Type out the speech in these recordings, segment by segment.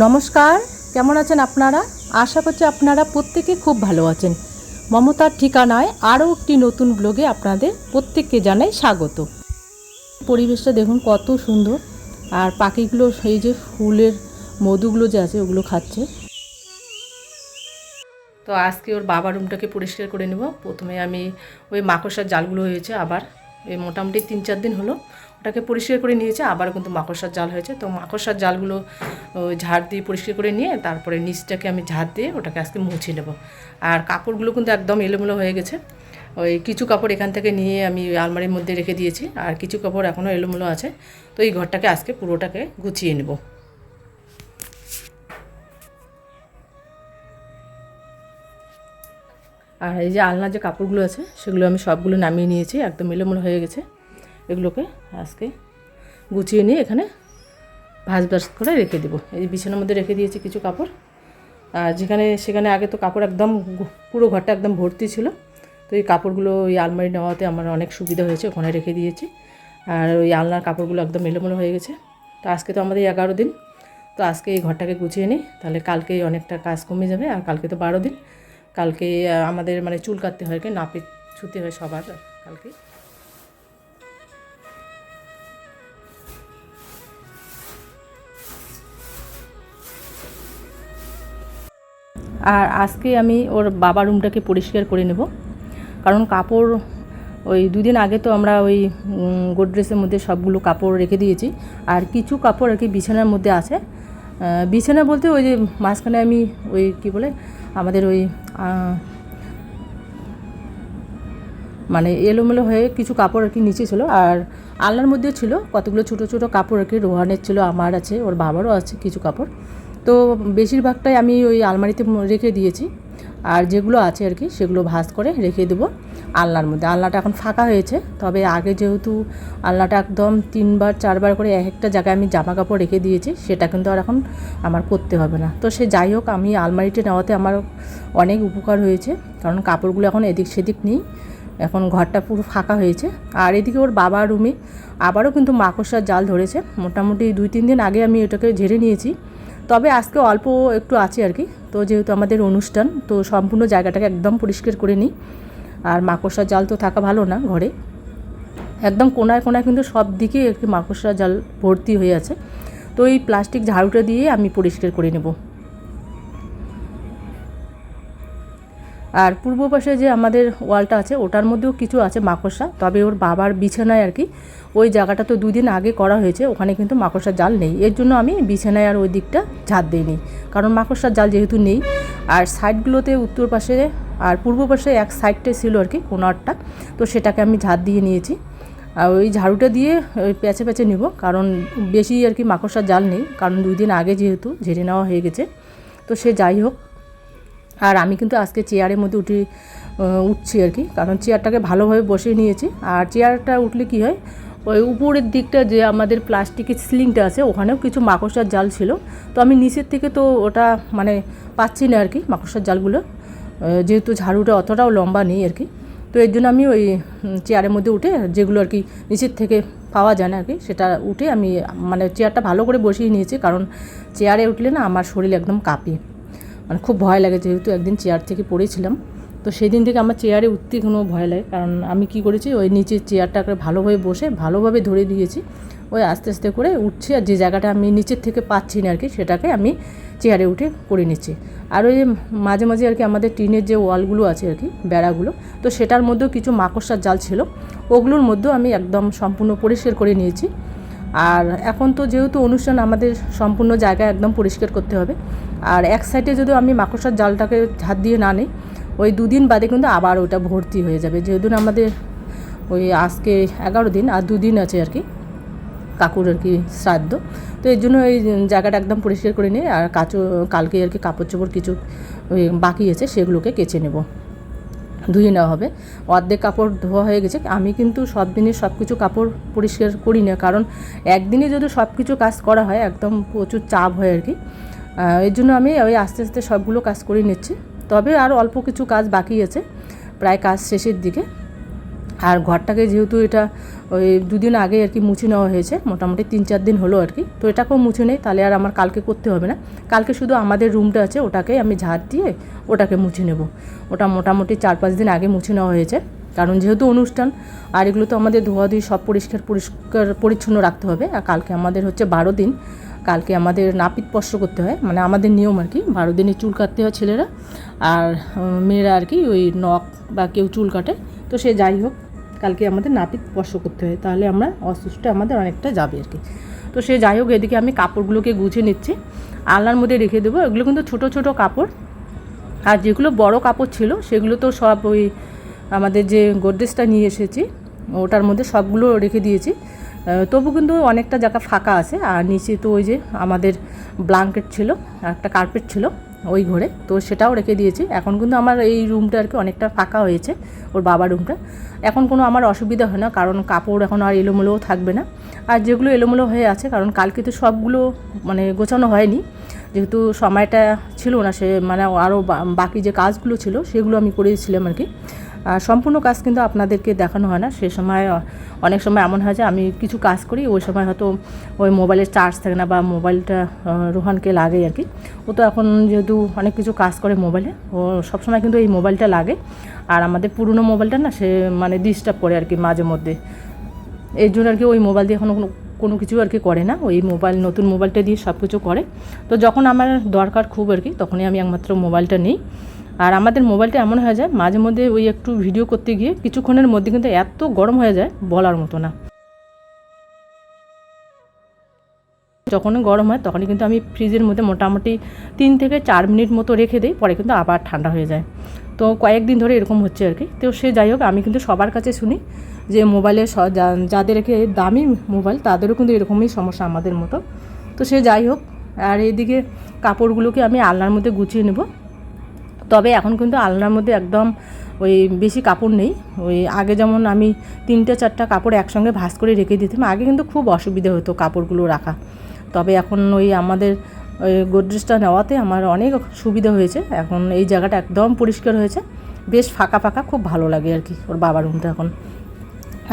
নমস্কার, কেমন আছেন আপনারা? আশা করছি আপনারা প্রত্যেকে খুব ভালো আছেন। মমতার ঠিকানায় আরও একটি নতুন ব্লগে আপনাদের প্রত্যেককে জানাই স্বাগত। পরিবেশটা দেখুন কত সুন্দর, আর পাখিগুলো এই যে ফুলের মধুগুলো যে আছে ওগুলো খাচ্ছে। তো আজকে ওর বাবার রুমটাকে পরিষ্কার করে নেব। প্রথমে আমি ওই মাকড়সার জালগুলো হয়েছে, আবার এই মোটামুটি 3-4 দিন হলো ওটাকে পরিষ্কার করে নিয়েছে, আবার কিন্তু মাকড়সার জাল হয়েছে। তো মাকড়সার জালগুলো ঝাড় দিয়ে পরিষ্কার করে নিয়ে তারপরে নিচটাকে আমি ঝাড় দিয়ে ওটাকে আজকে মুছে নেব। আর কাপড়গুলো কিন্তু একদম এলোমেলো হয়ে গেছে। ওই কিছু কাপড় এখান থেকে নিয়ে আমি আলমারির মধ্যে রেখে দিয়েছি, আর কিছু কাপড় এখনও এলোমেলো আছে। তো এই ঘরটাকে আজকে পুরোটাকে গুছিয়ে নেব। আর এই যে আলনার যে কাপড়গুলো আছে সেগুলো আমি সবগুলো নামিয়ে নিয়েছি, একদম এলোমেলো হয়ে গেছে। এগুলোকে আজকে গুছিয়ে নিয়ে এখানে ভাঁজ করে রেখে দেবো। এই বিছানার মধ্যে রেখে দিয়েছি কিছু কাপড়। আর সেখানে আগে তো কাপড় একদম পুরো ঘরটা একদম ভর্তি ছিল। তো এই কাপড়গুলো ওই আলমারি নেওয়াতে আমার অনেক সুবিধা হয়েছে, ওখানে রেখে দিয়েছি। আর ওই আলনার কাপড়গুলো একদম এলোমেলো হয়ে গেছে। তো আজকে তো আমাদের 11 দিন। তো আজকে এই ঘরটাকে গুছিয়ে নিই, তাহলে কালকেই অনেকটা কাজ কমে যাবে। আর কালকে তো 12 দিন। কালকে আমাদের মানে চুল কাটতে হয়, নাপিত ছুটি হয় সবার কালকে। আর আজকে আমি ওর বাবার রুমটাকে পরিষ্কার করে নেব, কারণ কাপড় ওই 2 দিন আগে তো আমরা ওই গোদরেজের মধ্যে সবগুলো কাপড় রেখে দিয়েছি। আর কিছু কাপড় আর কি বিছানার মধ্যে আছে। বিছানা বলতে ওই যে মাঝখানে আমি ওই কী বলে আমাদের ওই মানে এলোমেলো হয়ে কিছু কাপড় আর কি নিচে ছিল, আর আলনার মধ্যেও ছিল কতগুলো ছোটো ছোটো কাপড় আর কি। রোহানের ছিল, আমার আছে, ওর বাবারও আছে কিছু কাপড়। তো বেশিরভাগটাই আমি ওই আলমারিতে রেখে দিয়েছি, আর যেগুলো আছে আর কি সেগুলো ভাঁজ করে রেখে দেবো আলনার মধ্যে। আলনাটা এখন ফাঁকা হয়েছে, তবে আগে যেহেতু আলনাটা একদম 3-4বার করে এক একটা জায়গায় আমি জামা কাপড় রেখে দিয়েছি, সেটা কিন্তু আর এখন আমার করতে হবে না। তো সে যাই হোক, আমি আলমারিটা নেওয়াতে আমার অনেক উপকার হয়েছে, কারণ কাপড়গুলো এখন এদিক সেদিক নেই, এখন ঘরটা পুরো ফাঁকা হয়েছে। আর এদিকে ওর বাবার রুমে আবারও কিন্তু মাকড়সার জাল ধরেছে। মোটামুটি 2-3 দিন আগে আমি এটাকে ঝেড়ে নিয়েছি, তবে আজকে অল্প একটু আছে আর কি। তো যেহেতু আমাদের অনুষ্ঠান, তো সম্পূর্ণ জায়গাটাকে একদম পরিষ্কার করে নিই। আর মাকড়সার জাল তো থাকা ভালো না ঘরে, একদম কোনায় কোনায় কিন্তু সব দিকে একটি মাকড়সার জাল ভর্তি হয়ে আছে। তো এই প্লাস্টিক ঝাড়ুটা দিয়ে আমি পরিষ্কার করে নেব। আর পূর্ব পাশে যে আমাদের ওয়ালটা আছে ওটার মধ্যেও কিছু আছে মাকড়সা, তবে ওর বাবার বিছানায় আর কি ওই জায়গাটা তো 2 দিন আগে করা হয়েছে, ওখানে কিন্তু মাকড়সার জাল নেই। এর জন্য আমি বিছানায় আর ওই দিকটা ঝাড় দিইনি, কারণ মাকড়সার জাল যেহেতু নেই। আর সাইডগুলোতে উত্তর পাশে আর পূর্ব পাশে এক সাইডটাই ছিল আর কি কোণারটা, তো সেটাকে আমি ঝাড় দিয়ে নিয়েছি। আর ওই ঝাড়ুটা দিয়ে ওই প্যাচে প্যাচে নেব, কারণ বেশি আর কি মাকড়সার জাল নেই, কারণ 2 দিন আগে যেহেতু ঝেড়ে নেওয়া হয়ে গেছে। তো সে যাই হোক, আর আমি কিন্তু আজকে চেয়ারের মধ্যে উঠছি আর কি, কারণ চেয়ারটাকে ভালোভাবে বসিয়ে নিয়েছি। আর চেয়ারটা উঠলে কি হয়, ওই উপরের দিকটা যে আমাদের প্লাস্টিকের সিলিংটা আছে ওখানেও কিছু মাকড়সার জাল ছিল। তো আমি নিচের থেকে তো ওটা মানে পাচ্ছি না আর কি মাকড়সার জালগুলো, যেহেতু ঝাড়ুটা অতটাও লম্বা নেই আর কি। তো এর জন্য আমি ওই চেয়ারের মধ্যে উঠে যেগুলো আর কি নিচের থেকে পাওয়া যায় না আর কি, সেটা উঠে আমি মানে চেয়ারটা ভালো করে বসিয়ে নিয়েছি, কারণ চেয়ারে উঠলে না আমার শরীর একদম কাঁপে, মানে খুব ভয় লাগে। যেহেতু একদিন চেয়ার থেকে পড়েছিলাম, তো সেই দিন থেকে আমার চেয়ারে উঠতে কোনো ভয় লাগে। কারণ আমি কি করেছি, ওই নিচের চেয়ারটাকে ভালোভাবে বসে ভালোভাবে ধরে দিয়েছি, ওই আস্তে আস্তে করে উঠছি। আর যে জায়গাটা আমি নিচের থেকে পাচ্ছি না আর কি সেটাকে আমি চেয়ারে উঠে করে নিচ্ছি। আর ওই মাঝে মাঝে আর কি আমাদের টিনের যে ওয়ালগুলো আছে আর কি বেড়াগুলো, তো সেটার মধ্যেও কিছু মাকড়সার জাল ছিল, ওগুলোর মধ্যেও আমি একদম সম্পূর্ণ পরিষ্কার করে নিয়েছি। আর এখন তো যেহেতু অনুষ্ঠান, আমাদের সম্পূর্ণ জায়গা একদম পরিষ্কার করতে হবে। আর এক সাইডে যদি আমি মাকড়সার জালটাকে ঝাড় দিয়ে না নিই, ওই 2 দিন বাদে কিন্তু আবার ওটা ভর্তি হয়ে যাবে। যেহেতু আমাদের ওই আজকে 11 দিন আর 2 দিন আছে আর কি কাকুর আর কি শ্রাদ্ধ, তো এর জন্য এই জায়গাটা একদম পরিষ্কার করে নিই। আর কালকে আর কি কাপড় চোপড় কিছু ওই বাকি আছে সেগুলোকে কেচে নেব, ধুয়ে নেওয়া হবে। অর্ধেক কাপড় ধোয়া হয়ে গেছে। আমি কিন্তু সব দিনে সব কিছু কাপড় পরিষ্কার করি না, কারণ একদিনে যদি সব কিছু কাজ করা হয় একদম প্রচুর চাপ হয় আর কি। এর জন্য আমি ওই আস্তে আস্তে সবগুলো কাজ করে নিচ্ছি। তবে আর অল্প কিছু কাজ বাকি আছে, প্রায় কাজ শেষের দিকে। আর ঘরটাকে যেহেতু এটা ওই দুদিন আগে আর কি মুছে নেওয়া হয়েছে, মোটামুটি 3-4 দিন হলো আর কি। তো এটাকেও মুছে নেই, তাহলে আর আমার কালকে করতে হবে না। কালকে শুধু আমাদের রুমটা আছে ওটাকে আমি ঝাড় দিয়ে ওটাকে মুছে নেব। ওটা মোটামুটি 4-5 দিন আগে মুছে নেওয়া হয়েছে, কারণ যেহেতু অনুষ্ঠান আর এগুলো তো আমাদের ধোয়াধুয়ি সব পরিষ্কার পরিচ্ছন্ন রাখতে হবে। আর কালকে আমাদের হচ্ছে 12 দিন, কালকে আমাদের নাপিত স্পর্শ করতে হয়, মানে আমাদের নিয়ম আর কি। 12 দিনে চুল কাটতে হয় ছেলেরা, আর মেয়েরা আর কি ওই নখ বা কেউ চুল কাটে। তো সে যাই হোক, কালকে আমাদের নাপিত স্পর্শ করতে হয়, তাহলে আমরা অসুস্থ আমাদের অনেকটা যাবে আর কি। তো সে যাই হোক, এদিকে আমি কাপড়গুলোকে গুছিয়ে নিচ্ছি, আলনার মধ্যে রেখে দেবো। এগুলো কিন্তু ছোটো ছোটো কাপড়, আর যেগুলো বড় কাপড় ছিল সেগুলো তো সব ওই আমাদের যে গোদরেজটা নিয়ে এসেছি ওটার মধ্যে সবগুলো রেখে দিয়েছি। তবু কিন্তু অনেকটা জায়গা ফাঁকা আছে। আর নিচে তো ওই যে আমাদের ব্ল্যাঙ্কেট ছিল, একটা কার্পেট ছিল ওই ঘরে, তো সেটাও রেখে দিয়েছি। এখন কিন্তু আমার এই রুমটা আর কি অনেকটা ফাঁকা হয়েছে, ওর বাবার রুমটা। এখন কোনো আমার অসুবিধা হয় না, কারণ কাপড় এখন আর এলোমেলোও থাকবে না। আর যেগুলো এলোমেলো হয়ে আছে, কারণ কালকে তো সবগুলো মানে গোছানো হয়নি, যেহেতু সময়টা ছিল না, সে মানে আরও বাকি যে কাজগুলো ছিল সেগুলো আমি করেছিলাম আর কি। সম্পূর্ণ কাজ কিন্তু আপনাদেরকে দেখানো হয় না, সে সময় অনেক সময় এমন হয় যে আমি কিছু কাজ করি, ওই সময় হয়তো ওই মোবাইলের চার্জ থাকে না, বা মোবাইলটা রোহানকে লাগে আর কি। ও তো এখন যেহেতু অনেক কিছু কাজ করে মোবাইলে, ও সবসময় কিন্তু এই মোবাইলটা লাগে। আর আমাদের পুরনো মোবাইলটা না, সে মানে ডিস্টার্ব করে আর কি মাঝে মধ্যে, এই জন্য আর কি ওই মোবাইল দিয়ে এখনও কোনো কিছু আর কি করে না। ওই মোবাইল, নতুন মোবাইলটা দিয়ে সব কিছু করে। তো যখন আমার দরকার খুব আর কি, তখনই আমি একমাত্র মোবাইলটা নিই। আর আমাদের মোবাইলটা এমন হয়ে যায় মাঝে মধ্যে, ওই একটু ভিডিও করতে গিয়ে কিছুক্ষণের মধ্যে কিন্তু এত গরম হয়ে যায় বলার মতো না। যখনই গরম হয় তখনই কিন্তু আমি ফ্রিজের মধ্যে মোটামুটি 3 থেকে 4 মিনিট মতো রেখে দিই, পরে কিন্তু আবার ঠান্ডা হয়ে যায়। তো কয়েকদিন ধরে এরকম হচ্ছে আর কি। তো সে যাই হোক, আমি কিন্তু সবার কাছে শুনি যে মোবাইলে যাদেরকে দামি মোবাইল তাদেরও কিন্তু এরকমই সমস্যা আমাদের মতো। তো সে যাই হোক, আর এইদিকে কাপড়গুলোকে আমি আলনার মধ্যে গুছিয়ে নেব। তবে এখন কিন্তু আলনার মধ্যে একদম ওই বেশি কাপড় নেই। ওই আগে যেমন আমি 3-4টা কাপড় একসঙ্গে ভাঁজ করে রেখে দিতাম, আগে কিন্তু খুব অসুবিধা হতো কাপড়গুলো রাখা। তবে এখন ওই আমাদের ওই গোদরেজটা নেওয়াতে আমার অনেক সুবিধা হয়েছে। এখন এই জায়গাটা একদম পরিষ্কার হয়েছে, বেশ ফাঁকা ফাঁকা, খুব ভালো লাগে আর কি ওর বাবার রুমটা এখন।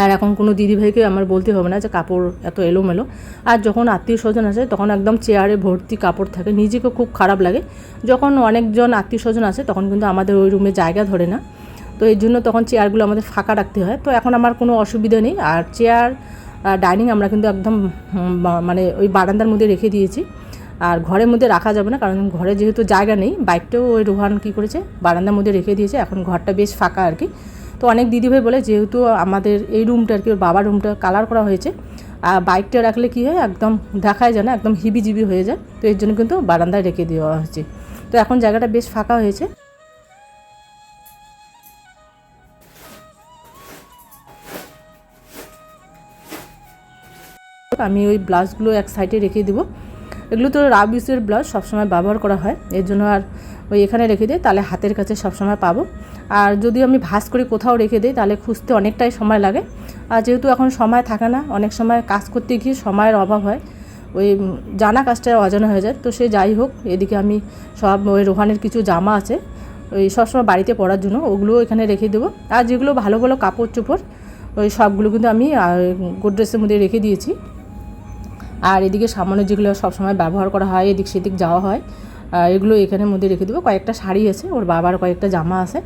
আর এখন কোনো দিদিভাইকে আমার বলতে হবে না যে কাপড় এত এলোমেলো। আর যখন আত্মীয় স্বজন আসে তখন একদম চেয়ারে ভর্তি কাপড় থাকে, নিজেকে খুব খারাপ লাগে। যখন অনেকজন আত্মীয় স্বজন আসে তখন কিন্তু আমাদের ওই রুমে জায়গা ধরে না, তো এই জন্য তখন চেয়ারগুলো আমাদের ফাঁকা রাখতে হয়। তো এখন আমার কোনো অসুবিধা নেই। আর চেয়ার, ডাইনিং আমরা কিন্তু একদম মানে ওই বারান্দার মধ্যে রেখে দিয়েছি। আর ঘরের মধ্যে রাখা যাবে না, কারণ ঘরে যেহেতু জায়গা নেই। বাইকটাও ওই রোহান কী করেছে, বারান্দার মধ্যে রেখে দিয়েছে, এখন ঘরটা বেশ ফাঁকা আর কি। তো অনেক দিদিভাই বলে যেহেতু আমাদের এই রুমটা আর কি ওর বাবার রুমটা কালার করা হয়েছে, আর বাইকটা রাখলে কী হয় একদম দেখাই যায় না, একদম হিবিজিবি হয়ে যায়। তো এর জন্য কিন্তু বারান্দায় রেখে দেওয়া হয়েছে। তো এখন জায়গাটা বেশ ফাঁকা হয়েছে। আমি ওই ব্লাউজগুলো এক সাইডে রেখে দেবো। এগুলো তো রাব ইউজের ব্লাউজ, সবসময় ব্যবহার করা হয়, এর জন্য আর ওই এখানে রেখে দিই, তাহলে হাতের কাছে সবসময় পাবো। আর যদি আমি ভাঁজ করে কোথাও রেখে দিই তাহলে খুঁজতে অনেকটাই সময় লাগে। আর যেহেতু এখন সময় থাকে না, অনেক সময় কাজ করতে গিয়ে সময়ের অভাব হয়, ওই জানা কাজটা অজানা হয়ে যায়। তো সে যাই হোক, এদিকে আমি সব ওই রোহানের কিছু জামা আছে ওই সবসময় বাড়িতে পরার জন্য, ওগুলোও এখানে রেখে দেবো। আর যেগুলো ভালো ভালো কাপড় চোপড় ওই সবগুলো কিন্তু আমি গোদরেজের মধ্যে রেখে দিয়েছি। আর এদিকে সামান্য যেগুলো সবসময় ব্যবহার করা হয়, এদিক সেদিক যাওয়া হয়, এগুলো এখানের মধ্যে রেখে দেবো। কয়েকটা শাড়ি আছে, ওর বাবার কয়েকটা জামা আছে।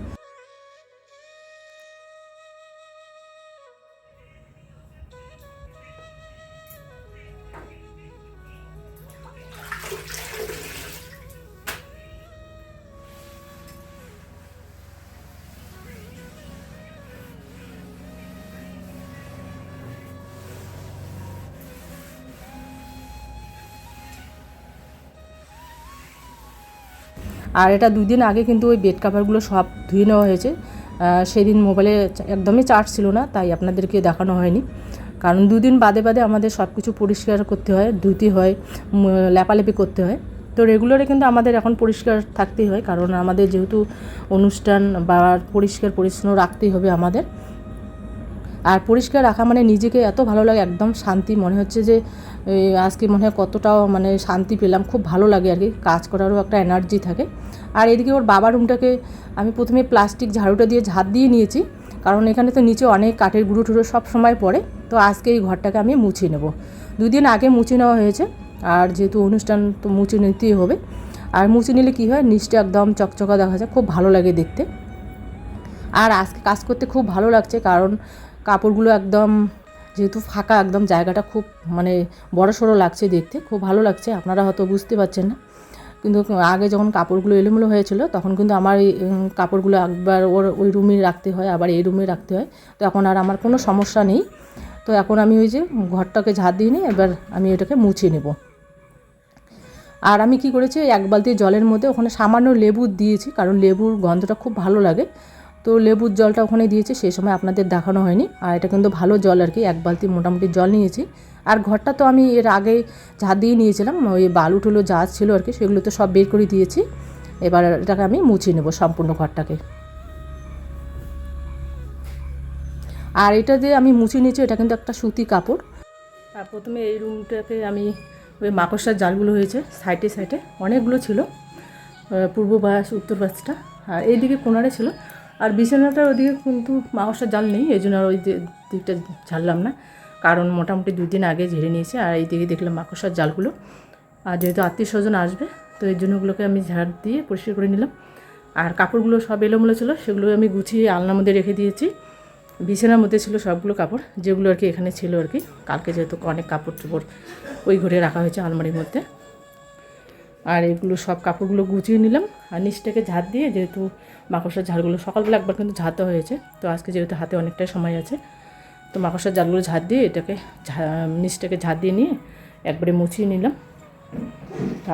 আর এটা 2 দিন আগে কিন্তু ওই বেড কাভারগুলো সব ধুয়ে নেওয়া হয়েছে। সেদিন মোবাইলে একদমই চার্জ ছিল না, তাই আপনাদেরকে দেখানো হয়নি। কারণ 2 দিন বাদে বাদে আমাদের সব কিছু পরিষ্কার করতে হয়, ধুতে হয়, লেপালেপি করতে হয়। তো রেগুলারে কিন্তু আমাদের এখন পরিষ্কার থাকতেই হয়, কারণ আমাদের যেহেতু অনুষ্ঠান বা পরিষ্কার পরিচ্ছন্ন রাখতেই হবে আমাদের। আর পরিষ্কার রাখা মানে নিজেকে এত ভালো লাগে, একদম শান্তি মনে হচ্ছে যে আজকে মনে হয় কতটাও মানে শান্তি পেলাম, খুব ভালো লাগে আর কি, কাজ করারও একটা এনার্জি থাকে। আর এদিকে ওর বাবার রুমটাকে আমি প্রথমে প্লাস্টিক ঝাড়ুটা দিয়ে ঝাড় দিয়ে নিয়েছি, কারণ এখানে তো নিচে অনেক কাঠের গুঁড়ো টুড়ো সব সময় পড়ে। তো আজকে এই ঘরটাকে আমি মুছিয়ে নেব। 2 দিন আগে মুছিয়ে নেওয়া হয়েছে, আর যেহেতু অনুষ্ঠান তো মুছিয়ে নিতেই হবে। আর মুছিয়ে নিলে কী হয়, নিচটা একদম চকচকা দেখা যায়, খুব ভালো লাগে দেখতে। আর আজকে কাজ করতে খুব ভালো লাগছে, কারণ কাপড়গুলো একদম যেহেতু ফাঁকা, একদম জায়গাটা খুব মানে বড়সড় লাগছে দেখতে, খুব ভালো লাগছে। আপনারা হয়তো বুঝতে পারছেন না, কিন্তু আগে যখন কাপড়গুলো এলোমেলো হয়েছিল তখন কিন্তু আমার এই কাপড়গুলো একবার ওই রুমে রাখতে হয়, আবার এই রুমে রাখতে হয়। তো এখন আর আমার কোনো সমস্যা নেই। তো এখন আমি ওই যে ঘরটাকে ঝাড় দিয়ে নিই, এবার আমি এটাকে মুছে নেব। আর আমি কি করেছি, 1 বালতি জলের মধ্যে ওখানে সামান্য লেবু দিয়েছি, কারণ লেবুর গন্ধটা খুব ভালো লাগে। তো লেবুর জলটা ওখানে দিয়েছি, সেই সময় আপনাদের দেখানো হয়নি। আর এটা কিন্তু ভালো জল আর কি, 1 বালতি মোটামুটি জল নিয়েছি। আর ঘরটা তো আমি এর আগে ঝাড় দিয়ে নিয়েছিলাম, ওই বালু টুলো যা ছিল আর কি সেগুলো তো সব বের করে দিয়েছি। এবার এটাকে আমি মুছিয়ে নেব সম্পূর্ণ ঘরটাকে। আর এটা যে আমি মুছিয়ে নিয়েছি, এটা কিন্তু একটা সুতি কাপড়। আর প্রথমে এই রুমটাকে আমি ওই মাকড়সার জালগুলো হয়েছে সাইডে সাইডে অনেকগুলো ছিল, পূর্ব পাশ উত্তর পাশটা, আর এইদিকে কোনারে ছিল। আর বিছানাটার ওদিকে কিন্তু মাকড়সার জাল নেই, এই জন্য আর ওই দিকটা ঝাড়লাম না, কারণ মোটামুটি 2 দিন আগে ঝেড়ে নিয়েছি। আর এই দিকে দেখলাম মাকড়সার জালগুলো, আর যেহেতু আত্মীয় স্বজন আসবে তো এই জন্য ওগুলোকে আমি ঝাড় দিয়ে পরিষ্কার করে নিলাম। আর কাপড়গুলো সব এলোমেলো ছিল, সেগুলো আমি গুছিয়ে আলনার মধ্যে রেখে দিয়েছি। বিছানার মধ্যে ছিল সবগুলো কাপড়, যেগুলো আর কি এখানে ছিল আর কি, কালকে যেহেতু অনেক কাপড় চোপড় ওই ঘরে রাখা হয়েছে আলমারির মধ্যে। আর এগুলো সব কাপড়গুলো গুছিয়ে নিলাম, আর নিচটাকে ঝাড় দিয়ে, যেহেতু মাকড়সার ঝাড়গুলো সকালবেলা একবার কিন্তু ঝাড়তে হয়েছে, তো আজকে যেহেতু হাতে অনেকটাই সময় আছে, তো মাকড়সার জালগুলো ঝাড় দিয়ে এটাকে নিচটাকে ঝাড় দিয়ে নিয়ে একবারে মুছিয়ে নিলাম।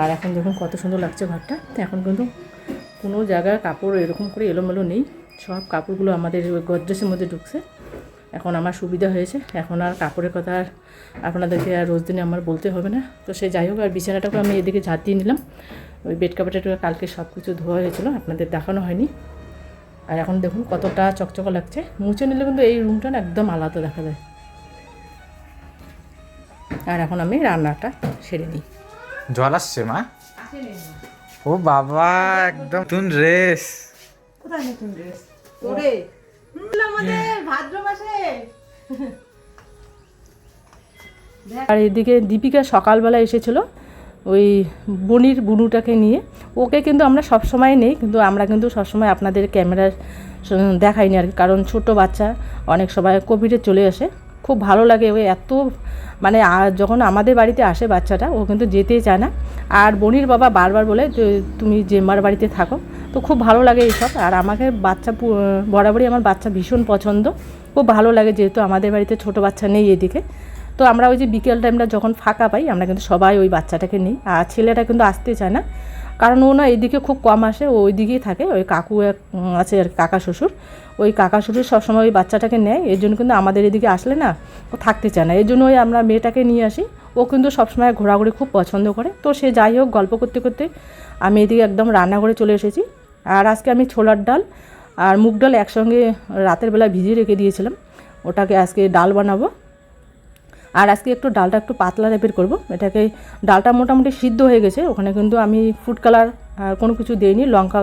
আর এখন দেখুন কত সুন্দর লাগছে ঘরটা। তো এখন কিন্তু কোনো জায়গায় কাপড় এরকম করে এলোমেলো নেই, সব কাপড়গুলো আমাদের ওই গডরেজের মধ্যে ঢুকছে। এখন আমার সুবিধা হয়েছে, এখন আর কাপড়ের কথা আর আপনাদেরকে আর রোজ দিনে আমার বলতে হবে না। তো সে যাই হোক, আর বিছানাটাকে আমি এদিকে ঝাড় দিয়ে নিলাম। ওই বেড কাপড়টা কালকে সব কিছু ধোয়া হয়েছিল, আপনাদের দেখানো হয়নি। আর এখন দেখুন কতটা চকচকা লাগছে, মুছে নিলে কিন্তু এই রুমটা না একদম আলাদা দেখা যায়। আর এখন আমি রান্নাটা সেরে নিই। জল আসছে মা? ও বাবা, একদম নতুন ড্রেস। কোথায় নতুন ড্রেস? তোরে আমাদের ভাদ্র মাসে। আর এদিকে দীপিকা সকালবেলা এসেছিল ওই বনির বুনুটাকে নিয়ে। ওকে কিন্তু আমরা সব সময় নেই, কিন্তু আমরা কিন্তু সবসময় আপনাদের ক্যামেরার দেখাইনি আর কি, কারণ ছোট বাচ্চা অনেক সময় কোভিডে চলে আসে। খুব ভালো লাগে, ওই এত মানে যখন আমাদের বাড়িতে আসে বাচ্চাটা, ও কিন্তু যেতেই চায় না। আর বনির বাবা বারবার বলে তুমি জেম্মার বাড়িতে থাকো, তো খুব ভালো লাগে এইসব। আর আমাকে বাচ্চা বরাবরই আমার বাচ্চা ভীষণ পছন্দ, খুব ভালো লাগে, যেহেতু আমাদের বাড়িতে ছোট বাচ্চা নেই এদিকে। তো আমরা ওই যে বিকেল টাইমটা যখন ফাঁকা পাই, আমরা কিন্তু সবাই ওই বাচ্চাটাকে নিই। আর ছেলেটা কিন্তু আসতে চায় না, কারণ ও না এইদিকে খুব কম আসে, ও ওইদিকেই থাকে। ওই কাকু আছে আর কাকা শ্বশুর, ওই কাকা শ্বশুর সবসময় ওই বাচ্চাটাকে নেয়, এর জন্য কিন্তু আমাদের এদিকে আসলে না ও থাকতে চায় না। এর জন্য ওই আমরা মেয়েটাকে নিয়ে আসি। ও কিন্তু সবসময় ঘোরাঘুরি খুব পছন্দ করে। তো সে যাই হোক, গল্প করতে করতে আমি এদিকে একদম রান্নাঘরে চলে এসেছি। আর আজকে আমি ছোলার ডাল আর মুগ ডাল একসঙ্গে রাতের বেলা ভিজিয়ে রেখে দিয়েছিলাম, ওটাকে আজকে ডাল বানাবো। আর আজকে একটু ডালটা একটু পাতলা টাইপের করবো। এটাকে ডালটা মোটামুটি সিদ্ধ হয়ে গেছে, ওখানে কিন্তু আমি ফুড কালার আর কোনো কিছু দিইনি। লঙ্কা,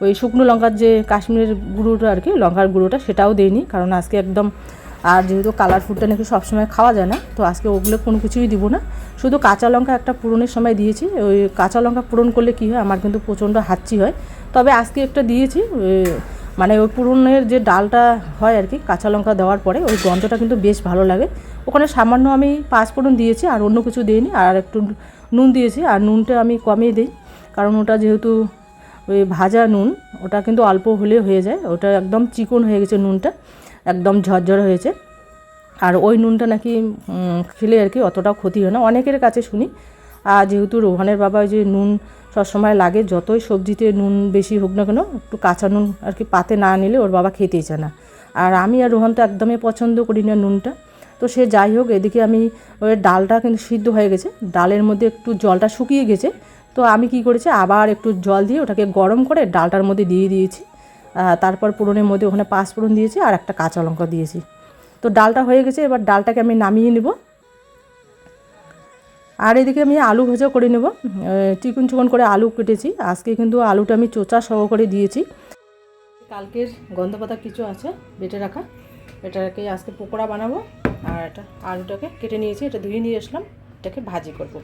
ওই শুকনো লঙ্কার যে কাশ্মীরের গুঁড়োটা আর কি, লঙ্কার গুঁড়োটা সেটাও দিইনি, কারণ আজকে একদম, আর যেহেতু কালার ফুডটা নাকি সবসময় খাওয়া যায় না, তো আজকে ওগুলো কোনো কিছুই দিব না। শুধু কাঁচা লঙ্কা একটা পুরনের সময় দিয়েছি। ওই কাঁচা লঙ্কা পূরণ করলে কী হয়, আমার কিন্তু প্রচণ্ড হাঁচি হয়, তবে আজকে একটা দিয়েছি। মানে ওই পুরনের যে ডালটা হয় আর কি, কাঁচা লঙ্কা দেওয়ার পরে ওই গন্ধটা কিন্তু বেশ ভালো লাগে। ওখানে সামান্য আমি 5 ফোড়ন দিয়েছি, আর অন্য কিছু দিইনি। আর একটু নুন দিয়েছি, আর নুনটা আমি কমিয়ে দিই, কারণ ওটা যেহেতু ওই ভাজা নুন, ওটা কিন্তু অল্প হলে হয়ে যায়। ওটা একদম চিকন হয়ে গেছে নুনটা, একদম ঝরঝরে হয়েছে। আর ওই নুনটা নাকি খেলে আর কি অতটাও ক্ষতি হয় না, অনেকের কাছে শুনি। আর যেহেতু রোহানের বাবা ওই যে নুন সবসময় লাগে, যতই সবজিতে নুন বেশি হোক না কেন, একটু কাঁচা নুন আর কি পাতে না নিলে ওর বাবা খেতেই চায় না। আর আমি আর রোহান তো একদমই পছন্দ করি না নুনটা। তো সে যাই হোক, এদিকে আমি ওই ডালটা কিন্তু সিদ্ধ হয়ে গেছে, ডালের মধ্যে একটু জলটা শুকিয়ে গেছে। তো আমি কি করেছি, আবার একটু জল দিয়ে ওটাকে গরম করে ডালটার মধ্যে দিয়ে দিয়েছি। তারপর পুরনের মধ্যে ওখানে 5 ফোড়ন দিয়েছি, আর একটা কাঁচা লঙ্কা দিয়েছি। তো ডালটা হয়ে গেছে, এবার ডালটাকে আমি নামিয়ে নেব। আর এদিকে আমি আলু ভাজা করে নেব, চিকন চিকন করে আলু কেটেছি। আজকে কিন্তু আলুটা আমি চোচা সহকারে দিয়েছি। কালকের গন্ধ পাতা কিছু আছে বেটে রাখা, এটাকে আজকে পকোড়া বানাবো। আর এটা আলুটাকে কেটে নিয়েছি, এটা ধুয়ে নিয়ে আসলাম, এটাকে ভাজি করব।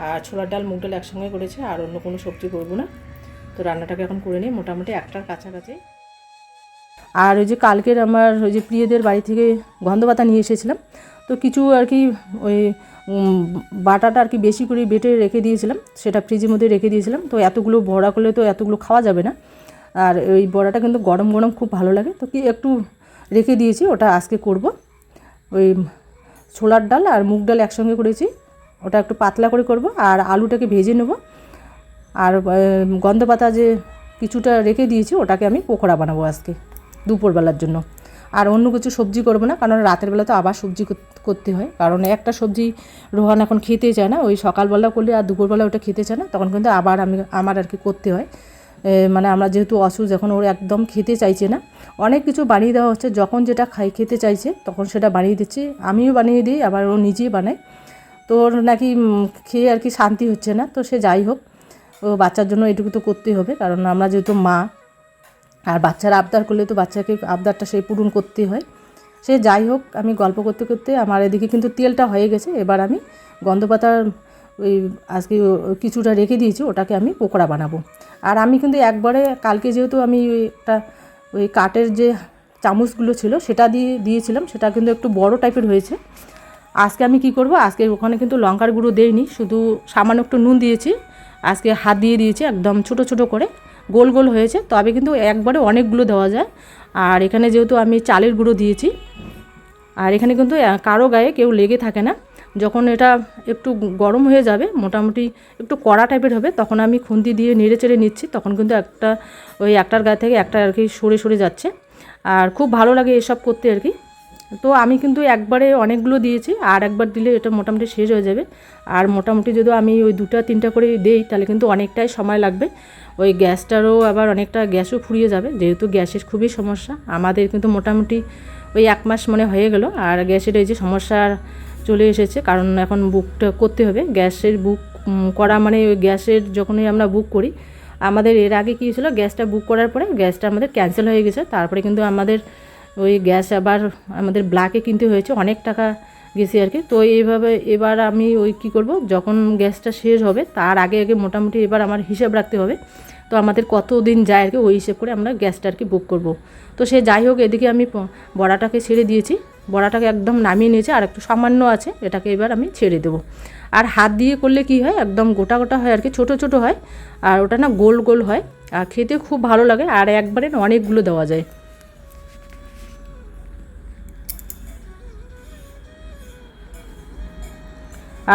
আর ছোলার ডাল মুগ ডাল একসঙ্গে করেছি, আর অন্য কোনো সবজি করব না। তো রান্নাটাকে এখন করে নিই মোটামুটি 1টার কাছাকাছি। আর ওই যে কালকের আমার ওই যে প্রিয়দের বাড়ি থেকে গন্ধ পাতা নিয়ে এসেছিলাম, তো কিছু আর কি ওই বাটাটা আর কি বেশি করে বেটে রেখে দিয়েছিলাম, সেটা ফ্রিজের মধ্যে রেখে দিয়েছিলাম। তো এতগুলো বড়া করলে তো এতগুলো খাওয়া যাবে না, আর ওই বড়াটা কিন্তু গরম গরম খুব ভালো লাগে, তো কি একটু রেখে দিয়েছি, ওটা আজকে করব। ওই ছোলার ডাল আর মুগ ডাল একসঙ্গে করেছি, ওটা একটু পাতলা করে করব। আর আলুটাকে ভেজে নেব, আর গন্ধ পাতা যে কিছুটা রেখে দিয়েছি ওটাকে আমি পকোড়া বানাবো আজকে দুপুরবেলার জন্য। আর অন্য কিছু সবজি করব না, কারণ রাতের বেলা তো আবার সবজি করতে হয়, কারণ একটা সবজি রোহান এখন খেতে চায় না, ওই সকালবেলা করলে আর দুপুরবেলা ওটা খেতে চায় না, তখন কিন্তু আবার আমার আর কি করতে হয়। মানে আমরা যেহেতু অসুস্থ, এখন ওর একদম খেতে চাইছে না, অনেক কিছু বানিয়ে দেওয়া হচ্ছে, যখন যেটা খেতে চাইছে তখন সেটা বানিয়ে দিচ্ছি, আমিও বানিয়ে দিই, আবার ও নিজেই বানায়। তো ওর নাকি খেয়ে আর কি শান্তি হচ্ছে না, তো সে যাই হোক, ও বাচ্চার জন্য এটুকু তো করতেই হবে, কারণ আমরা যেহেতু মা, আর বাচ্চারা আবদার করলে তো বাচ্চাকে আবদারটা সেই পূরণ করতেই হয়। সে যাই হোক, আমি গল্প করতে করতে আমার এদিকে কিন্তু তেলটা হয়ে গেছে, এবার আমি গন্ধ পাতার ওই আজকে কিছুটা রেখে দিয়েছি, ওটাকে আমি পকোড়া বানাবো। আর আমি কিন্তু একবারে কালকে যেহেতু আমি একটা ওই কাঠের যে চামচগুলো ছিল সেটা দিয়েছিলাম, সেটা কিন্তু একটু বড় টাইপের হয়েছে। আজকে আমি কি করব, আজকে ওখানে কিন্তু লঙ্কার গুঁড়ো দেইনি, শুধু সামান্য একটু নুন দিয়েছি, আজকে হাত দিয়ে দিয়েছি, একদম ছোট ছোট করে গোল গোল হয়েছে, তবে কিন্তু একবারে অনেকগুলো দেওয়া যায়। আর এখানে যেহেতু আমি চালের গুঁড়ো দিয়েছি, আর এখানে কিন্তু কারো গায়ে কেউ লেগে থাকে না। যখন এটা একটু গরম হয়ে যাবে, মোটামুটি একটু কড়া টাইপের হবে, তখন আমি খুন্তি দিয়ে নেড়ে চেড়ে নিচ্ছি, তখন কিন্তু একটার গায়ে থেকে একটা আর কি সরে সরে যাচ্ছে, আর খুব ভালো লাগে এসব করতে আর কি। তো আমি কিন্তু একবারে অনেকগুলো দিয়েছি, আর একবার দিলে এটা মোটামুটি শেষ হয়ে যাবে। আর মোটামুটি যদি আমি ওই 2-3টা করে দেই তাহলে কিন্তু অনেকটাই সময় লাগবে, ওই গ্যাসটারও আবার অনেকটা গ্যাসও ফুরিয়ে যাবে, যেহেতু গ্যাসের খুবই সমস্যা আমাদের, কিন্তু মোটামুটি ওই 1 মাস মনে হয়ে গেল। আর গ্যাসের এই যে সমস্যা চলে এসেছে, কারণ এখন বুকটা করতে হবে, গ্যাসের বুক করা মানে ওই গ্যাসের যখনই আমরা বুক করি, আমাদের এর আগে কী ছিল, গ্যাসটা বুক করার পরে গ্যাসটা আমাদের ক্যান্সেল হয়ে গেছে, তারপরে কিন্তু আমাদের ওই গ্যাস আবার আমাদের ব্ল্যাকে কিনতে হয়েছে, অনেক টাকা গেছে আর কি। তো এইভাবে এবার আমি ওই কী করব, যখন গ্যাসটা শেষ হবে তার আগে আগে মোটামুটি এবার আমার হিসাব রাখতে হবে, তো আমাদের কত দিন যায় আর কি, ওই হিসেব করে আমরা গ্যাসটা আর কি বুক করব। তো সে যাই হোক, এদিকে আমি বড়াটাকে ছেড়ে দিয়েছি, বড়াটাকে একদম নামিয়ে নিয়েছি, আর একটু সামান্য আছে, এটাকে এবার আমি ছেড়ে দেবো। আর হাত দিয়ে করলে কি হয়, একদম গোটা গোটা হয় আর কি, ছোটো ছোটো হয়, আর ওটা না গোল গোল হয়, আর খেতে খুব ভালো লাগে, আর একবারে অনেকগুলো দেওয়া যায়।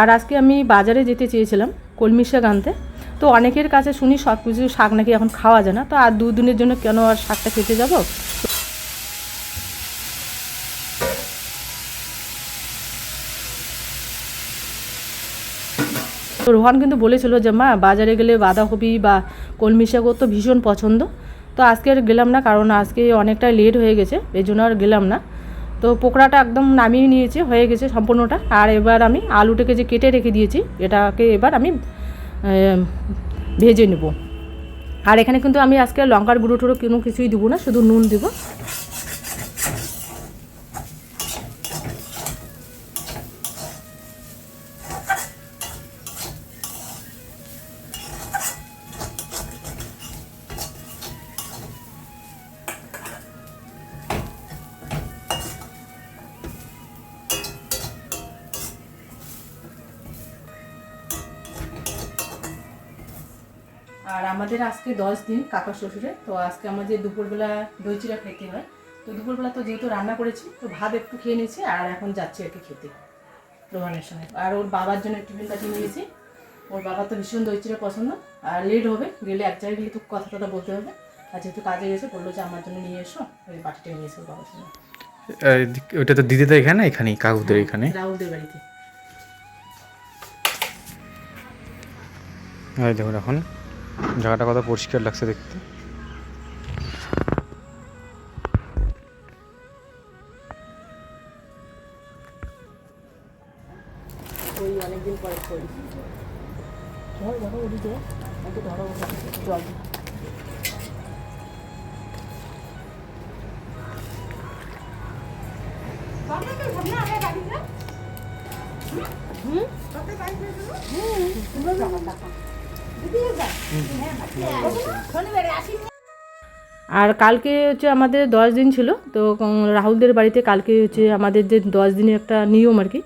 আর আজকে আমি বাজারে যেতে চেয়েছিলাম কলমি শাক আনতে, তো অনেকের কাছে শুনি সব কিছু শাক নাকি এখন খাওয়া যায় না, তো আর 2 দিনের জন্য কেন আর শাকটা খেতে যাব। তো রোহান কিন্তু বলেছিল যে মা বাজারে গেলে বাঁধাকপি বা কলমি শাক ওর তো ভীষণ পছন্দ, তো আজকে আর গেলাম না, কারণ আজকে অনেকটা লেট হয়ে গেছে, এই জন্য আর গেলাম না। তো পকোড়াটা একদম নামিয়ে নিয়েছি, হয়ে গেছে সম্পূর্ণটা। আর এবার আমি আলুটাকে যে কেটে রেখে দিয়েছি এটাকে এবার আমি ভেজে নেব। আর এখানে কিন্তু আমি আজকে লঙ্কার গুঁড়ো টুড়ো কোনো কিছুই দেবো না, শুধু নুন দেবো। আর আমাদের আজকে 10 দিন কাকা শ্বশুরে, তো আজকে আমাদের দুপুরবেলা দই চিড়া খেতে হয়, তো দুপুরবেলা তো যেহেতু রান্না করেছি, তো ভাত একটু খেয়ে নিয়েছি, আর এখন যাচ্ছি আর কি খেতে রোহানের সঙ্গে। আর ওর বাবার জন্য টিফিন পাঠিয়ে নিয়েছি, ওর বাবা তো ভীষণ দই চিড়া পছন্দ, আর লেট হবে, গেলে এক জায়গায় গেলে তো কথা টথা বলতে হবে, আর যেহেতু কাজে গেছে বললো যে আমার জন্য নিয়ে এসো, ওই বাটিটা নিয়ে এসো ওর বাবার সঙ্গে। ওইটা তো দিদিদের এখানে, এখানেই কাকুদের এখানে, রাহুলদের বাড়িতে। দেখুন এখন জায়গাটা কত পরিষ্কার লাগছে দেখতে। ওই অনেকদিন পরে করি ধরো ধরো ওদিকে একটু ধরো জল আর কালকে হচ্ছে আমাদের 10 দিন ছিল, তো রাহুলদের বাড়িতে কালকে হচ্ছে আমাদের যে 10 দিনের একটা নিয়ম আর কি,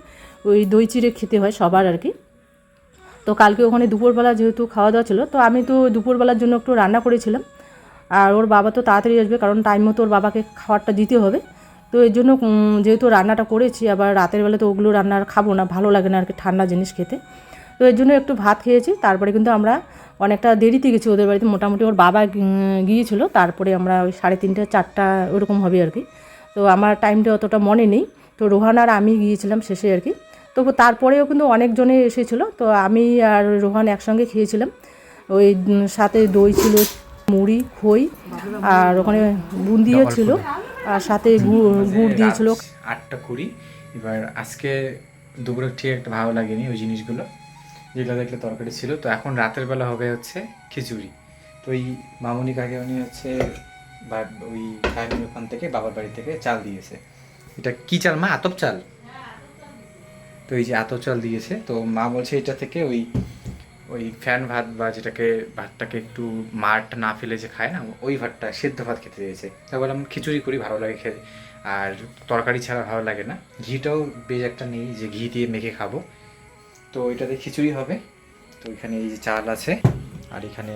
ওই দই চিড়ে খেতে হয় সবার আর কি। তো কালকে ওখানে দুপুরবেলা যেহেতু খাওয়া দাওয়া ছিল, তো আমি তো দুপুরবেলার জন্য একটু রান্না করেছিলাম। আর ওর বাবা তো তাড়াতাড়ি আসবে, কারণ টাইম মতো ওর বাবাকে খাবারটা দিতে হবে। তো এর জন্য যেহেতু রান্নাটা করেছি, আবার রাতের বেলা তো ওগুলো রান্না আর খাবো না, ভালো লাগে না আর কি ঠান্ডা জিনিস খেতে। তো এর জন্য একটু ভাত খেয়েছি। তারপরে কিন্তু আমরা অনেকটা দেরিতে গেছি ওদের বাড়িতে, মোটামুটি ওর বাবা গিয়েছিলো, তারপরে আমরা ওই 3:30 4টা ওরকম হবে আর কি। তো আমার টাইমটা অতটা মনে নেই। তো রোহান আর আমি গিয়েছিলাম শেষে আর কি। তবু তারপরেও কিন্তু অনেকজনে এসেছিলো, তো আমি আর রোহান একসঙ্গে খেয়েছিলাম। ওই সাথে দই ছিল, মুড়ি, খই, আর ওখানে বুন্দিও ছিল, আর সাথে গুড় দিয়েছিল। 8:20। এবার আজকে দুপুরে ঠিক একটা ভালো লাগেনি ওই জিনিসগুলো, যেগুলো দেখলে তরকারি ছিল। তো এখন রাতের বেলা হবে হচ্ছে খিচুড়ি। তো ওই মামুনি কাকিমণি হচ্ছে বা ওই কাকিমণির ওখান থেকে বাবার বাড়ি থেকে চাল দিয়েছে। এটা কি চাল মা? আতপ চাল। তো এই যে আতপ চাল দিয়েছে, তো মা বলছে এটা থেকে ওই ওই ফ্যান ভাত বা যেটাকে ভাতটাকে একটু মারটা না ফেলে যে খায় না, ওই ভাতটা সেদ্ধ ভাত খেতে দিয়েছে। তারপর আমি খিচুড়ি করি, ভালো লাগে খেতে, আর তরকারি ছাড়া ভালো লাগে না। ঘিটাও বেশ একটা নেই যে ঘি দিয়ে মেখে খাবো। তো এটাতে খিচুড়ি হবে। তো এখানে এই যে চাল আছে, আর এখানে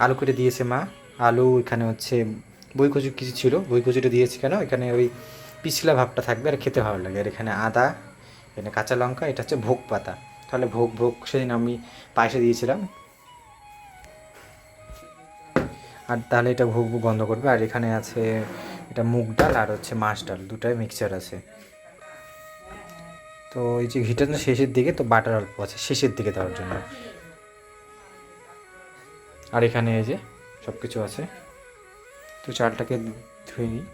আলু কেটে দিয়েছে মা। আলু, এখানে হচ্ছে বই কচু কিছু ছিল, বই কচুটা দিয়েছে কেন, এখানে ওই পিছলা ভাবটা থাকবে আর খেতে ভালো লাগে। আর এখানে আদা, এখানে কাঁচা লঙ্কা, এটা হচ্ছে ভোগ পাতা। তাহলে ভোগ ভোগ সেদিন আমি পায়েসে দিয়েছিলাম, আর তাহলে এটা ভোগ ভোগ গন্ধ করবে। আর এখানে আছে এটা মুগ ডাল আর হচ্ছে মাছ ডাল, দুটাই মিক্সচার আছে। তো এই যে ঘিটা না শেষের দিকে, তো বাটার অল্প আছে শেষের দিকে দেওয়ার জন্য। আর এখানে এই যে সব কিছু আছে। তো চালটাকে ধুয়ে নিই।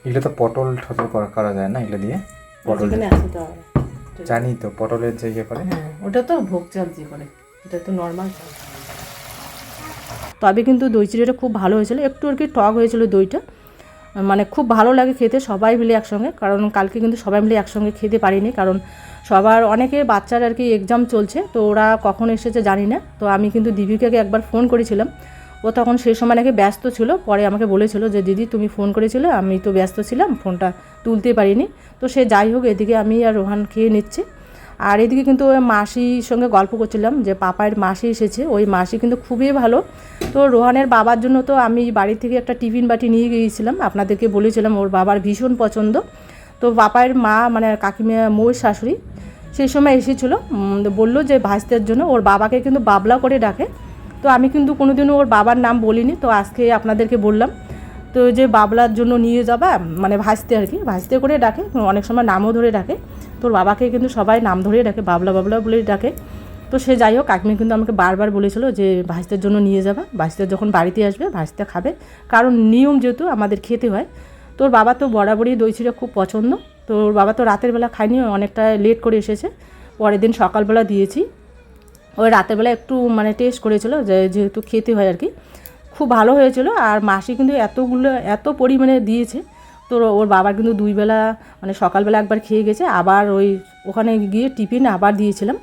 এগুলো তো পটল ঠটল করা যায় না এগুলো দিয়ে? পটল জানি তো, পটলের যে ইয়ে করে। ওটা তো ভোগ চাল দিয়ে করে, এটা তো নর্মাল চাল। তবে কিন্তু দই চিড়েটা খুব ভালো হয়েছিল, একটু আর কি টক হয়েছিল দইটা, মানে খুব ভালো লাগে খেতে সবাই মিলে একসঙ্গে। কারণ কালকে কিন্তু সবাই মিলে একসঙ্গে খেতে পারিনি, কারণ সবার অনেকে বাচ্চার আর কি এক্সাম চলছে, তো ওরা কখন এসেছে জানি না। তো আমি কিন্তু দীপিকাকে একবার ফোন করেছিলাম, ও তখন সেই সময় নাকি ব্যস্ত ছিল। পরে আমাকে বলেছিল যে দিদি তুমি ফোন করেছিলে, আমি তো ব্যস্ত ছিলাম, ফোনটা তুলতে পারিনি। তো সে যাই হোক, এদিকে আমি আর রোহান খেয়ে নিচ্ছি। আর এদিকে কিন্তু ওই মাসির সঙ্গে গল্প করছিলাম যে পাপায়ের মাসি এসেছে, ওই মাসি কিন্তু খুবই ভালো। তো রোহানের বাবার জন্য তো আমি বাড়ি থেকে একটা টিফিন বাটি নিয়ে গিয়েছিলাম, আপনাদেরকে বলেছিলাম ওর বাবার ভীষণ পছন্দ। তো পাপায়ের মা মানে কাকিমা মৌর শাশুড়ি সেই সময় এসেছিলো, বললো যে ভাজতের জন্য। ওর বাবাকে কিন্তু বাবলা করে ডাকে, তো আমি কিন্তু কোনোদিনও ওর বাবার নাম বলিনি, তো আজকে আপনাদেরকে বললাম। তো যে বাবলার জন্য নিয়ে যাবা, মানে ভাজতে আর কি, ভাজতে করে ডাকে, অনেক সময় নামও ধরে ডাকে। তোর বাবাকে কিন্তু সবাই নাম ধরেই ডাকে, বাবলা বাবলা বলেই ডাকে। তো সে যাই হোক, কাকিমা কিন্তু আমাকে বারবার বলেছিল যে ভাজতের জন্য নিয়ে যাবা, ভাজতে যখন বাড়িতে আসবে ভাজতে খাবে, কারণ নিয়ম যেহেতু আমাদের খেতে হয়। তোর বাবা তো বরাবরই দই চিড়া খুব পছন্দ। তো ওর বাবা তো রাতের বেলা খায়নি, অনেকটা লেট করে এসেছে, পরের দিন সকালবেলা দিয়েছি। ওই রাতের বেলা একটু মানে টেস্ট করেছিল, যেহেতু খেতে হয় আর কি, খুব ভালো হয়েছিল। আর মাসি কিন্তু এত পরিমাণে দিয়েছে। তো ওর বাবার কিন্তু 2 বেলা, মানে সকালবেলা একবার খেয়ে গেছে, আবার ওই ওখানে গিয়ে টিফিন আবার দিয়েছিলাম।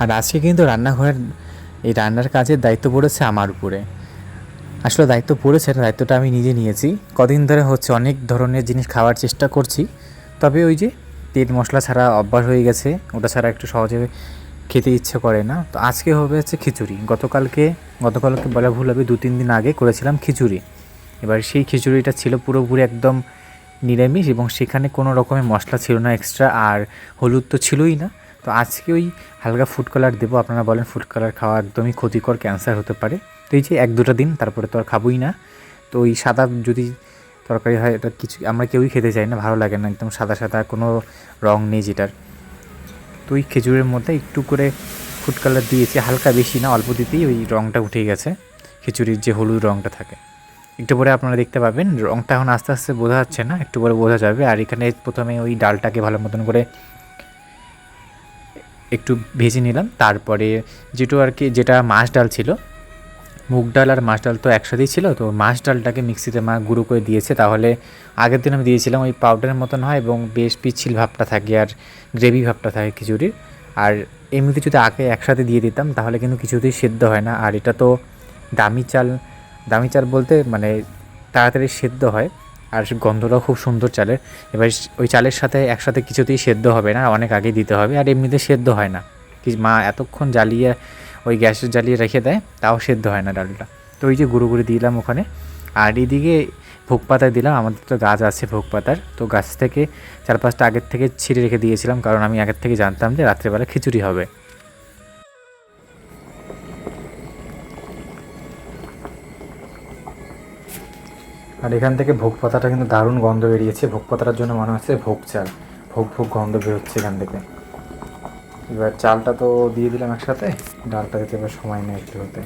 আর আজকে কিন্তু রান্নাঘরের এই রান্নার কাজের দায়িত্ব পড়েছে আমার উপরে। আসলে দায়িত্ব পড়েছে, দায়িত্বটা আমি নিজে নিয়েছি। কদিন ধরে হচ্ছে অনেক ধরনের জিনিস খাওয়ার চেষ্টা করছি, তবে ওই যে তেল মশলা ছাড়া অভ্যাস হয়ে গেছে, ওটা ছাড়া একটু সহজে খেতে ইচ্ছে করে না। তো আজকে হবে হচ্ছে খিচুড়ি। গতকালকে বলা ভুল হবে, 2-3 দিন আগে করেছিলাম খিচুড়ি। এবার সেই খিচুড়িটা ছিল পুরোপুরি একদম নিরামিষ, এবং সেখানে কোনো রকমের মশলা ছিল না এক্সট্রা, আর হলুদ তো ছিলই না। তো আজকে ওই হালকা ফুড কালার দেবো। আপনারা বলেন ফুড কালার খাওয়া একদমই ক্ষতিকর, ক্যান্সার হতে পারে। তো এই যে 1-2টা দিন, তারপরে তো আর খাবোই না। তো ওই সাদা যদি তরকারি হয়, এটা কিছু আমরা কেউই খেতে চাই না, ভালো লাগে না, একদম সাদা সাদা, কোনো রং নেই যেটার। তো ওই খেজুরের মধ্যে একটু করে ফুড কালার দিয়েছি, হালকা, বেশি না, অল্প দিতেই ওই রঙটা উঠে গেছে, খিচুড়ির যে হলুদ রঙটা থাকে। একটু পরে আপনারা দেখতে পাবেন, রঙটা এখন আস্তে আস্তে বোঝা যাচ্ছে না, একটু পরে বোঝা যাবে। আর এখানে প্রথমে ওই ডালটাকে ভালো মতন করে একটু ভেজে নিলাম, তারপরে যেটা মাছ ডাল ছিল, মুগ ডাল আর মাছ ডাল তো একসাথেই ছিল, তো মাছ ডালটাকে মিক্সিতে মা গুঁড়ো করে দিয়েছে। তাহলে আগের দিন আমি দিয়েছিলাম, ওই পাউডারের মতন হয় এবং বেশ পিচ্ছিল ভাবটা থাকে আর গ্রেভি ভাবটা থাকে খিচুড়ির। আর এমনিতে যদি আগে একসাথে দিয়ে দিতাম তাহলে কিন্তু কিছুতেই সেদ্ধ হয় না। আর এটা তো দামি চাল, দামি চাল বলতে মানে তাড়াতাড়ি সেদ্ধ হয়, আর গন্ধটাও খুব সুন্দর চালের। এবার ওই চালের সাথে একসাথে কিছুতেই সেদ্ধ হবে না, অনেক আগেই দিতে হবে, আর এমনিতে সেদ্ধ হয় না। কি মা এতক্ষণ জ্বালিয়ে ওই গ্যাসের জ্বালিয়ে রেখে দেয়, তাও সেদ্ধ হয় না ডালটা। তো ওই যে গুঁড়ো করে দিলাম ওখানে। আর এদিকে ভোগ পাতা দিলাম, আমাদের তো গাছ আছে ভোগ পাতার, তো গাছ থেকে 4-5টা আগের থেকে ছিঁড়ে রেখে দিয়েছিলাম, কারণ আমি আগের থেকে জানতাম যে রাত্রেবেলা খিচুড়ি হবে। আর এখান থেকে ভোগ পাতাটা কিন্তু দারুণ গন্ধ বেরিয়েছে, ভোগ পাতাটার জন্য মনে হচ্ছে ভোগ চাল, ভোগ ভোগ গন্ধ বেরোচ্ছে এখান থেকে। এবার চালটা তো দিয়ে দিলাম একসাথে, ডালটা দিতে এবার সময় নেই একটু হতে।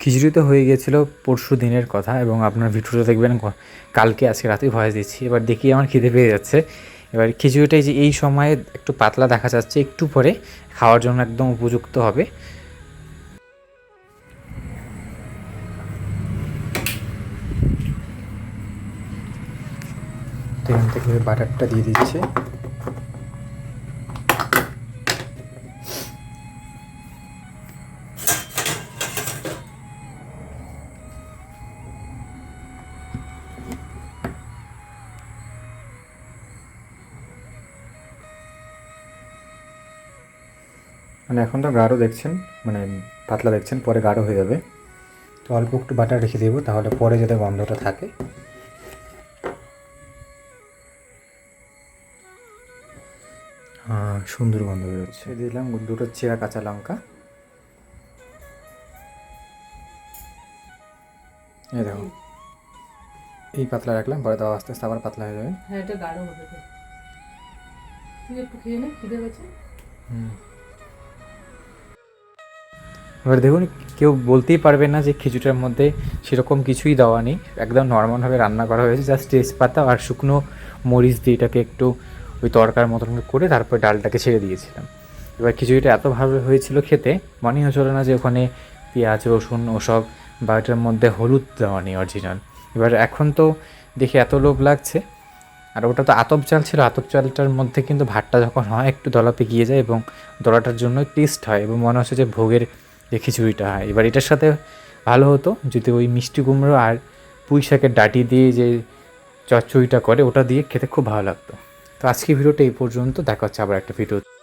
খিচুড়ি তো হয়ে গিয়েছিল পরশু দিনের কথা, এবং আপনার ভিডিওটা দেখবেন কালকে, আজকে রাতেই ভয়েস দিচ্ছি। এবার দেখি আমার খিদে পেয়ে যাচ্ছে। এবার খিচুড়িটাই যে এই সময়ে একটু পাতলা দেখা যাচ্ছে, একটু পরে খাওয়ার জন্য একদম উপযুক্ত হবে। তো এখান থেকে বাটারটা দিয়ে দিচ্ছে। মানে এখন তো গাঢ় দেখছেন, মানে পাতলা দেখছেন, পরে গাঢ় হয়ে যাবে। তো অল্প একটু বাটার রেখে দেবো, তাহলে পরে যাতে গন্ধটা থাকে। হ্যাঁ, সুন্দর গন্ধ বেরোচ্ছে। দিলাম 2টো চেরা কাঁচা লঙ্কা। এই দেখো, এই পাতলা রাখলাম, পরে দাও আস্তে আস্তে আবার পাতলা হয়ে যাবে। হ্যাঁ, এটা গাঢ় হবে তো। তুই একটু খেয়ে নে, খিদে পেয়েছে। এবার দেখুন, কেউ বলতেই পারবে না যে খিচুড়িটার মধ্যে সেরকম কিছুই দেওয়া নেই, একদম নর্মালভাবে রান্না করা হয়েছে, জাস্ট তেজপাতা আর শুকনো মরিচ দিয়ে এটাকে একটু ওই তরকার মতন করে তারপর ডালটাকে ছেড়ে দিয়েছিলাম। এবার খিচুড়িটা এত ভালো হয়েছিল খেতে, মনেই হচ্ছিল না যে ওখানে পেঁয়াজ রসুন ওসব বা এটার মধ্যে হলুদ দেওয়া নেই অরিজিনাল। এবার এখন তো দেখে এত লোভ লাগছে। আর ওটা তো আতপ চাল ছিল, আতপ চালটার মধ্যে কিন্তু ভাতটা যখন হয় একটু দলা পেকিয়ে যায় এবং দলাটার জন্য টেস্ট হয় এবং মনে হচ্ছে যে ভোগের যে খিচুড়িটা হয়। এবার এটার সাথে ভালো হতো যদি ওই মিষ্টি কুমড়ো আর পুঁই শাকের ডাঁটি দিয়ে যে চচ্চড়িটা করে ওটা দিয়ে খেতে খুব ভালো লাগতো। তো আজকে ভিডিওটা এই পর্যন্ত, দেখা হচ্ছে আবার একটা ভিডিও।